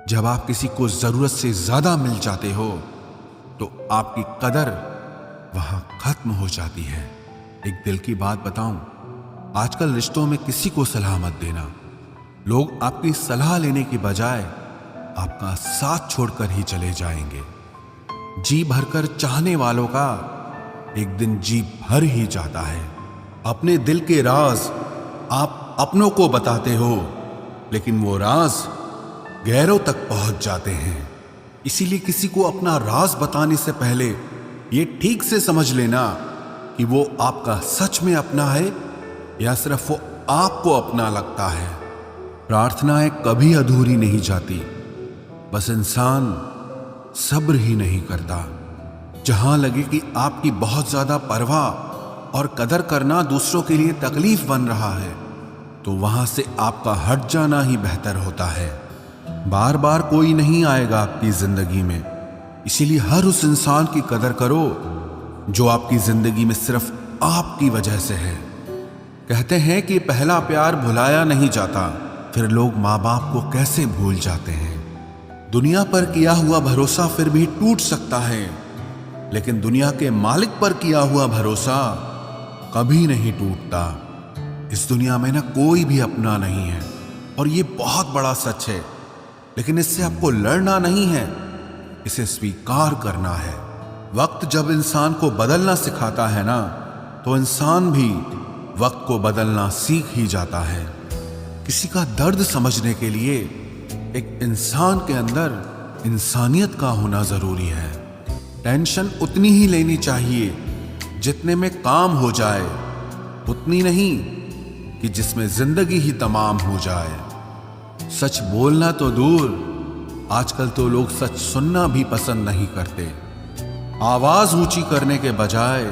जब आप किसी को जरूरत से ज्यादा मिल जाते हो तो आपकी कदर वहां खत्म हो जाती है। एक दिल की बात बताऊं, आजकल रिश्तों में किसी को सलाह मत देना। लोग आपकी सलाह लेने की बजाय आपका साथ छोड़कर ही चले जाएंगे। जी भरकर चाहने वालों का एक दिन जी भर ही जाता है। अपने दिल के राज आप अपनों को बताते हो, लेकिन वो राज गैरों तक पहुंच जाते हैं। इसीलिए किसी को अपना राज बताने से पहले ये ठीक से समझ लेना कि वो आपका सच में अपना है या सिर्फ वो आपको अपना लगता है। प्रार्थनाएं कभी अधूरी नहीं जाती, बस इंसान सब्र ही नहीं करता। जहां लगे कि आपकी बहुत ज्यादा परवाह और कदर करना दूसरों के लिए तकलीफ बन रहा है, तो वहां से आपका हट जाना ही बेहतर होता है। बार बार कोई नहीं आएगा आपकी जिंदगी में, इसीलिए हर उस इंसान की कदर करो जो आपकी जिंदगी में सिर्फ आपकी वजह से है। कहते हैं कि पहला प्यार भुलाया नहीं जाता, फिर लोग माँ बाप को कैसे भूल जाते हैं। दुनिया पर किया हुआ भरोसा फिर भी टूट सकता है, लेकिन दुनिया के मालिक पर किया हुआ भरोसा कभी नहीं टूटता। इस दुनिया में ना कोई भी अपना नहीं है, और ये बहुत बड़ा सच है। लेकिन इससे आपको लड़ना नहीं है, इसे स्वीकार करना है। वक्त जब इंसान को बदलना सिखाता है ना, तो इंसान भी वक्त को बदलना सीख ही जाता है। किसी का दर्द समझने के लिए एक इंसान के अंदर इंसानियत का होना जरूरी है। टेंशन उतनी ही लेनी चाहिए जितने में काम हो जाए, उतनी नहीं कि जिसमें जिंदगी ही तमाम हो जाए। सच बोलना तो दूर, आजकल तो लोग सच सुनना भी पसंद नहीं करते। आवाज ऊंची करने के बजाय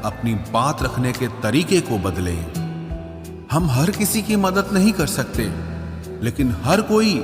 अपनी बात रखने के तरीके को बदलें। हम हर किसी की मदद नहीं कर सकते, लेकिन हर कोई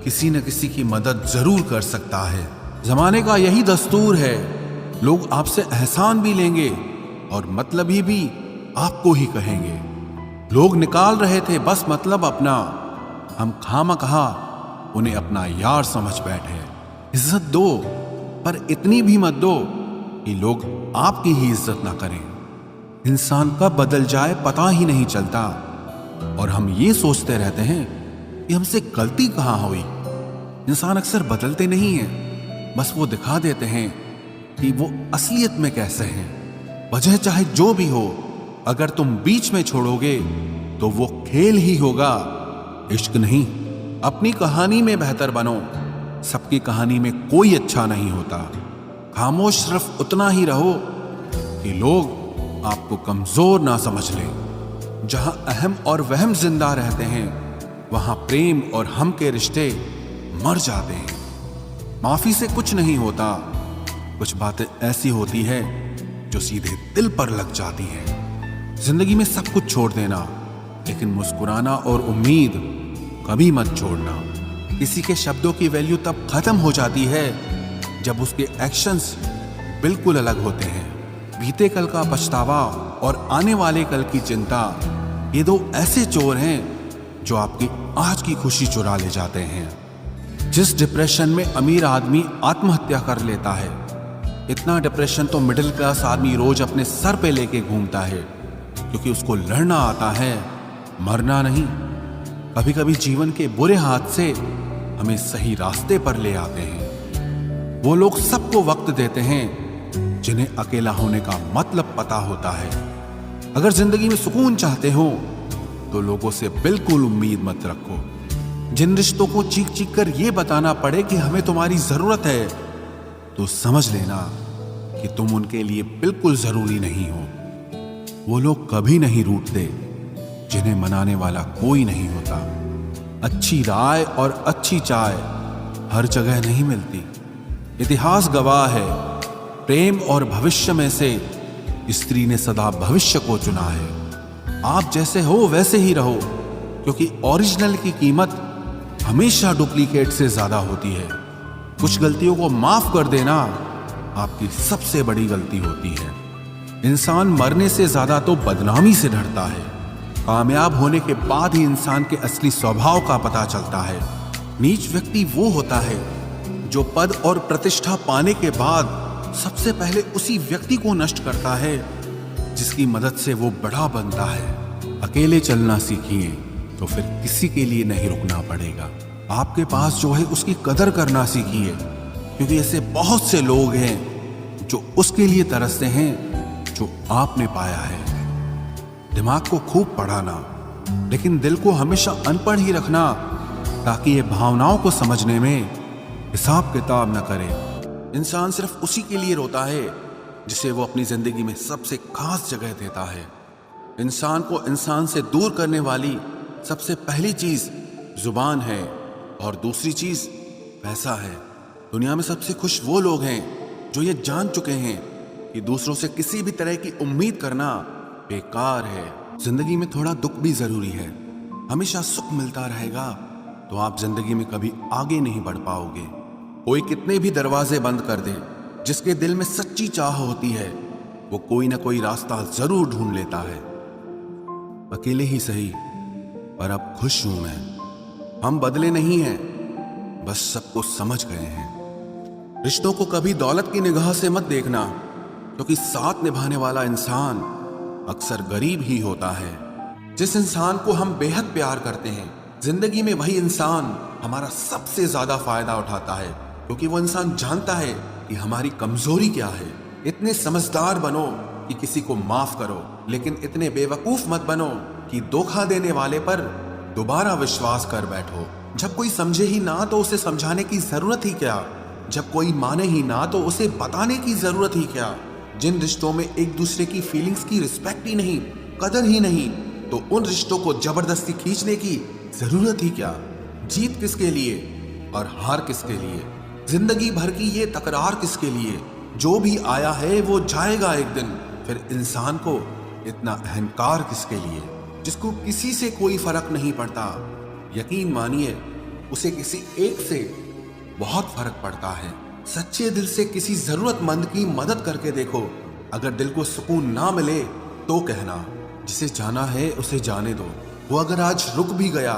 किसी न किसी की मदद जरूर कर सकता है। जमाने का यही दस्तूर है, लोग आपसे एहसान भी लेंगे और मतलबी भी आपको ही कहेंगे। लोग निकाल रहे थे बस मतलब अपना, हम खामखा उन्हें अपना यार समझ बैठे। इज्जत दो, पर इतनी भी मत दो कि लोग आपकी ही इज्जत ना करें। इंसान कब बदल जाए पता ही नहीं चलता, और हम ये सोचते रहते हैं कि हमसे गलती कहां हुई। इंसान अक्सर बदलते नहीं हैं, बस वो दिखा देते हैं कि वो असलियत में कैसे हैं। वजह चाहे जो भी हो, अगर तुम बीच में छोड़ोगे तो वो खेल ही होगा, इश्क नहीं। अपनी कहानी में बेहतर बनो, सबकी कहानी में कोई अच्छा नहीं होता। खामोश सिर्फ उतना ही रहो कि लोग आपको कमजोर ना समझ लें। जहां अहम और वहम जिंदा रहते हैं, वहां प्रेम और हम के रिश्ते मर जाते हैं। माफी से कुछ नहीं होता, कुछ बातें ऐसी होती है जो सीधे दिल पर लग जाती हैं। जिंदगी में सब कुछ छोड़ देना, लेकिन मुस्कुराना और उम्मीद कभी मत छोड़ना। किसी के शब्दों की वैल्यू तब खत्म हो जाती है जब उसके एक्शंस बिल्कुल अलग होते हैं। बीते कल का पछतावा और आने वाले कल की चिंता, ये दो ऐसे चोर हैं जो आपकी आज की खुशी चुरा ले जाते हैं। जिस डिप्रेशन में अमीर आदमी आत्महत्या कर लेता है, इतना डिप्रेशन तो मिडिल क्लास आदमी रोज अपने सर पे लेके घूमता है, क्योंकि उसको लड़ना आता है, मरना नहीं। कभी कभी जीवन के बुरे हाथ से हमें सही रास्ते पर ले आते हैं। वो लोग सबको वक्त देते हैं जिन्हें अकेला होने का मतलब पता होता है। अगर जिंदगी में सुकून चाहते हो तो लोगों से बिल्कुल उम्मीद मत रखो। जिन रिश्तों को चीख चीख कर यह बताना पड़े कि हमें तुम्हारी जरूरत है, तो समझ लेना कि तुम उनके लिए बिल्कुल जरूरी नहीं हो। वो लोग कभी नहीं रूठते जिन्हें मनाने वाला कोई नहीं होता। अच्छी राय और अच्छी चाय हर जगह नहीं मिलती। इतिहास गवाह है, प्रेम और भविष्य में से स्त्री ने सदा भविष्य को चुना है। आप जैसे हो वैसे ही रहो, क्योंकि ओरिजिनल की कीमत हमेशा डुप्लीकेट से ज्यादा होती है। कुछ गलतियों को माफ कर देना आपकी सबसे बड़ी गलती होती है। इंसान मरने से ज्यादा तो बदनामी से डरता है। कामयाब होने के बाद ही इंसान के असली स्वभाव का पता चलता है। नीच व्यक्ति वो होता है जो पद और प्रतिष्ठा पाने के बाद सबसे पहले उसी व्यक्ति को नष्ट करता है जिसकी मदद से वो बड़ा बनता है। अकेले चलना सीखिए तो फिर किसी के लिए नहीं रुकना पड़ेगा। आपके पास जो है उसकी कदर करना सीखिए, क्योंकि ऐसे बहुत से लोग हैं जो उसके लिए तरसते हैं जो आपने पाया है। दिमाग को खूब पढ़ाना, लेकिन दिल को हमेशा अनपढ़ ही रखना, ताकि ये भावनाओं को समझने में हिसाब किताब न करे। इंसान सिर्फ उसी के लिए रोता है जिसे वो अपनी जिंदगी में सबसे खास जगह देता है। इंसान को इंसान से दूर करने वाली सबसे पहली चीज जुबान है और दूसरी चीज पैसा है। दुनिया में सबसे खुश वो लोग हैं जो ये जान चुके हैं कि दूसरों से किसी भी तरह की उम्मीद करना बेकार है। जिंदगी में थोड़ा दुख भी जरूरी है। हमेशा सुख मिलता रहेगा तो आप जिंदगी में कभी आगे नहीं बढ़ पाओगे। कोई कितने भी दरवाजे बंद कर दे, जिसके दिल में सच्ची चाह होती है वो कोई ना कोई रास्ता जरूर ढूंढ लेता है। अकेले ही सही, पर अब खुश हूं मैं। हम बदले नहीं हैं, बस सबको समझ गए हैं। रिश्तों को कभी दौलत की निगाह से मत देखना, क्योंकि साथ निभाने वाला इंसान अक्सर गरीब ही होता है। जिस इंसान को हम बेहद प्यार करते हैं, जिंदगी में वही इंसान हमारा सबसे ज्यादा फायदा उठाता है, क्योंकि वो इंसान जानता है कि हमारी कमजोरी क्या है। इतने समझदार बनो कि किसी को माफ करो, लेकिन इतने बेवकूफ मत बनो कि धोखा देने वाले पर दोबारा विश्वास कर बैठो। जब कोई समझे ही ना तो उसे समझाने की जरूरत ही क्या। जब कोई माने ही ना तो उसे बताने की जरूरत ही क्या। जिन रिश्तों में एक दूसरे की फीलिंग्स की रिस्पेक्ट ही नहीं, कदर ही नहीं, तो उन रिश्तों को जबरदस्ती खींचने की जरूरत ही क्या। जीत किसके लिए और हार किसके लिए? जिंदगी भर की ये तकरार किसके लिए? जो भी आया है वो जाएगा एक दिन। फिर इंसान को इतना अहंकार किसके लिए, जिसको किसी से कोई फर्क नहीं पड़ता? यकीन मानिए, उसे किसी एक से बहुत फर्क पड़ता है। सच्चे दिल से किसी जरूरतमंद की मदद करके देखो। अगर दिल को सुकून ना मिले तो कहना, जिसे जाना है उसे जाने दो। वो अगर आज रुक भी गया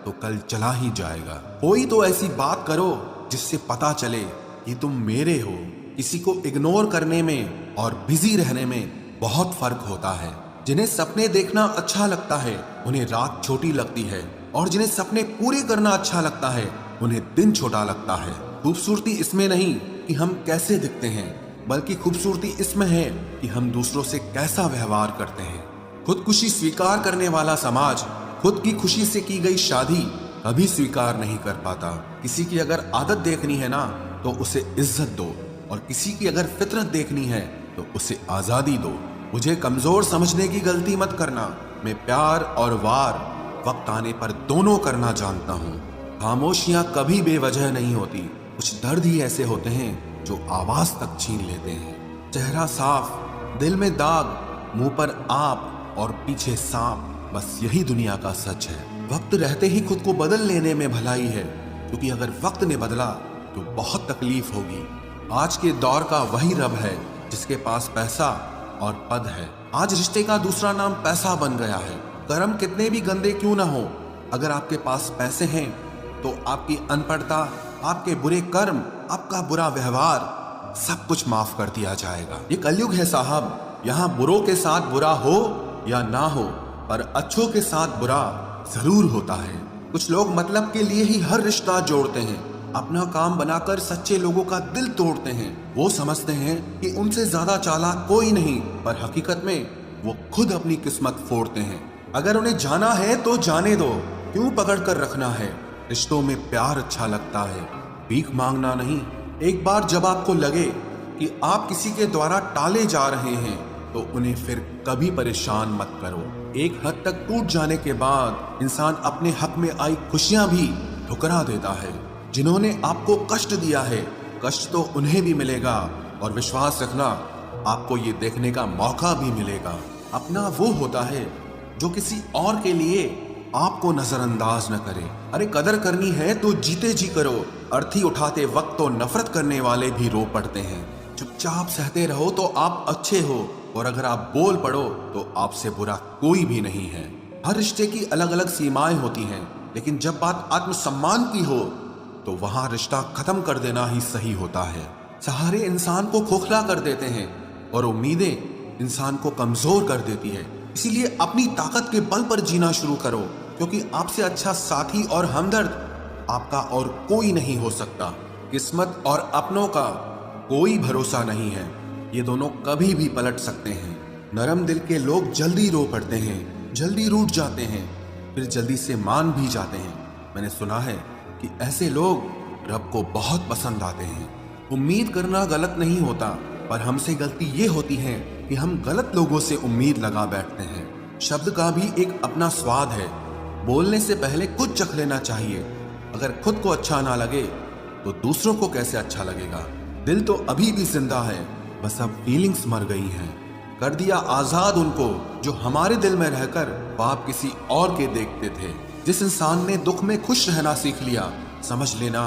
तो कल चला ही जाएगा। कोई तो ऐसी बात करो जिससे पता चले कि तुम मेरे हो। किसी को इग्नोर करने में और बिजी रहने में बहुत फर्क होता है। जिन्हें सपने देखना अच्छा लगता है उन्हें रात छोटी लगती है, और जिन्हें सपने पूरे करना अच्छा लगता है उन्हें दिन छोटा लगता है। खूबसूरती इसमें नहीं कि हम कैसे दिखते हैं, बल्कि खूबसूरती इसमें है कि हम दूसरों से कैसा व्यवहार करते हैं। खुदकुशी स्वीकार करने वाला समाज खुद की खुशी से की गई शादी कभी स्वीकार नहीं कर पाता। किसी की अगर आदत देखनी है ना तो उसे इज्जत दो, और किसी की अगर फितरत देखनी है तो उसे आजादी दो। मुझे कमजोर समझने की गलती मत करना। मैं प्यार और वार वक्त आने पर दोनों करना जानता हूँ। खामोशियां कभी बेवजह नहीं होती। कुछ दर्द ही ऐसे होते हैं जो आवाज तक छीन लेते हैं। चेहरा साफ, दिल में दाग, मुंह पर आप और पीछे सांप, बस यही दुनिया का सच है। वक्त रहते ही खुद को बदल लेने में भलाई है, क्योंकि अगर वक्त ने बदला तो बहुत तकलीफ होगी। आज के दौर का वही रब है जिसके पास पैसा और पद है। आज रिश्ते का दूसरा नाम पैसा बन गया है। कर्म कितने भी गंदे क्यों ना हो, अगर आपके पास पैसे हैं तो आपकी अनपढ़ता, आपके बुरे कर्म, आपका बुरा व्यवहार, सब कुछ माफ कर दिया जाएगा। ये कलयुग है साहब, यहाँ बुरों के साथ बुरा हो या ना हो, पर अच्छों के साथ बुरा जरूर होता है। कुछ लोग मतलब के लिए ही हर रिश्ता जोड़ते हैं, अपना काम बनाकर सच्चे लोगों का दिल तोड़ते हैं। वो समझते हैं कि उनसे ज्यादा चालाक कोई नहीं, पर हकीकत में वो खुद अपनी किस्मत फोड़ते हैं। अगर उन्हें जाना है तो जाने दो, क्यों पकड़ कर रखना है। रिश्तों में प्यार अच्छा लगता है, भीख मांगना नहीं। एक बार जब आपको लगे कि आप किसी के द्वारा टाले जा रहे हैं तो उन्हें फिर कभी परेशान मत करो। एक हद तक टूट जाने के बाद इंसान अपने हक में आई खुशियां भी ठुकरा देता है। जिन्होंने आपको कष्ट दिया है, कष्ट तो उन्हें भी मिलेगा, और विश्वास रखना आपको ये देखने का मौका भी मिलेगा। अपना वो होता है जो किसी और के लिए आपको नजरअंदाज न करे। अरे कदर करनी है तो जीते जी करो। अर्थी उठाते वक्त तो नफरत करने वाले भी रो पड़ते हैं। चुपचाप सहते रहो तो आप अच्छे हो, और अगर आप बोल पड़ो तो आपसे बुरा कोई भी नहीं है। हर रिश्ते की अलग अलग सीमाएं होती हैं, लेकिन जब बात आत्मसम्मान की हो तो वहां रिश्ता खत्म कर देना ही सही होता है। सहारे इंसान को खोखला कर देते हैं और उम्मीदें इंसान को कमजोर कर देती है। इसीलिए अपनी ताकत के बल पर जीना शुरू करो, क्योंकि आपसे अच्छा साथी और हमदर्द आपका और कोई नहीं हो सकता। किस्मत और अपनों का कोई भरोसा नहीं है, ये दोनों कभी भी पलट सकते हैं। नरम दिल के लोग जल्दी रो पड़ते हैं, जल्दी रूठ जाते हैं, फिर जल्दी से मान भी जाते हैं। मैंने सुना है कि ऐसे लोग रब को बहुत पसंद आते हैं। उम्मीद करना गलत नहीं होता, पर हमसे गलती ये होती है कि हम गलत लोगों से उम्मीद लगा बैठते हैं। शब्द का भी एक अपना स्वाद है, बोलने से पहले कुछ चख लेना चाहिए। अगर खुद को अच्छा ना लगे तो दूसरों को कैसे अच्छा लगेगा। दिल तो अभी भी जिंदा है, बस अब फीलिंग्स मर गई हैं। कर दिया आजाद उनको जो हमारे दिल में रहकर पाप किसी और के देखते थे। जिस इंसान ने दुख में खुश रहना सीख लिया, समझ लेना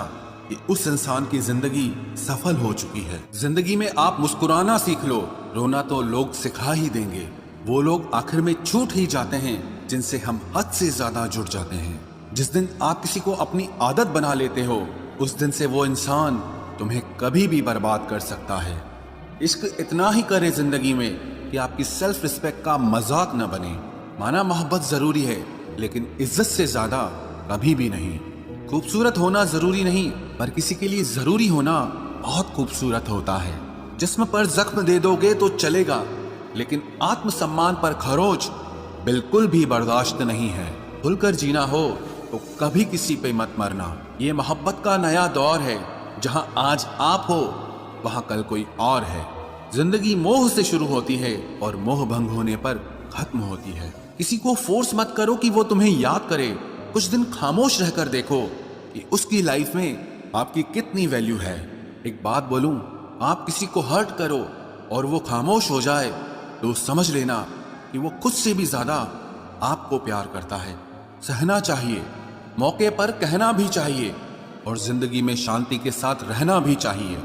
कि उस इंसान की जिंदगी सफल हो चुकी है। जिंदगी में आप मुस्कुराना सीख लो, रोना तो लोग सिखा ही देंगे। वो लोग आखिर में छूट ही जाते हैं जिनसे हम हद से ज्यादा जुड़ जाते हैं। जिस दिन आप किसी को अपनी आदत बना लेते हो, उस दिन से वो इंसान तुम्हें कभी भी बर्बाद कर सकता है। इश्क इतना ही करे जिंदगी में कि आपकी सेल्फ रिस्पेक्ट का मजाक न बने। माना मोहब्बत जरूरी है, लेकिन इज्जत से ज्यादा कभी भी नहीं। खूबसूरत होना जरूरी नहीं, पर किसी के लिए जरूरी होना बहुत खूबसूरत होता है। जिस्म पर जख्म दे दोगे तो चलेगा, लेकिन आत्मसम्मान पर खरोच बिल्कुल भी बर्दाश्त नहीं है। खुलकर जीना हो तो कभी किसी पे मत मरना। ये मोहब्बत का नया दौर है, जहां आज आप हो वहां कल कोई और है। जिंदगी मोह से शुरू होती है और मोह भंग होने पर खत्म होती है। किसी को फोर्स मत करो कि वो तुम्हें याद करे। कुछ दिन खामोश रहकर देखो कि उसकी लाइफ में आपकी कितनी वैल्यू है। एक बात बोलूं, आप किसी को हर्ट करो और वो खामोश हो जाए तो समझ लेना कि वो खुद से भी ज्यादा आपको प्यार करता है। सहना चाहिए, मौके पर कहना भी चाहिए, और जिंदगी में शांति के साथ रहना भी चाहिए।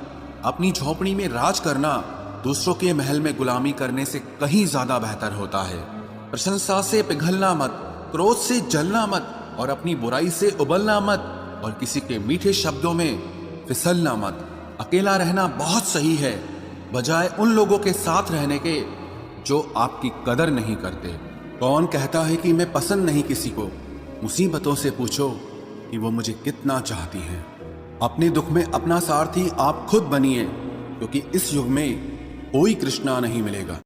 अपनी झोपड़ी में राज करना दूसरों के महल में गुलामी करने से कहीं ज्यादा बेहतर होता है। प्रशंसा से पिघलना मत, क्रोध से जलना मत, और अपनी बुराई से उबलना मत, और किसी के मीठे शब्दों में फिसलना मत। अकेला रहना बहुत सही है, बजाय उन लोगों के साथ रहने के जो आपकी कदर नहीं करते। कौन कहता है कि मैं पसंद नहीं किसी को? मुसीबतों से पूछो कि वो मुझे कितना चाहती है। अपने दुख में अपना सारथी आप खुद बनिए, क्योंकि इस युग में कोई कृष्णा नहीं मिलेगा।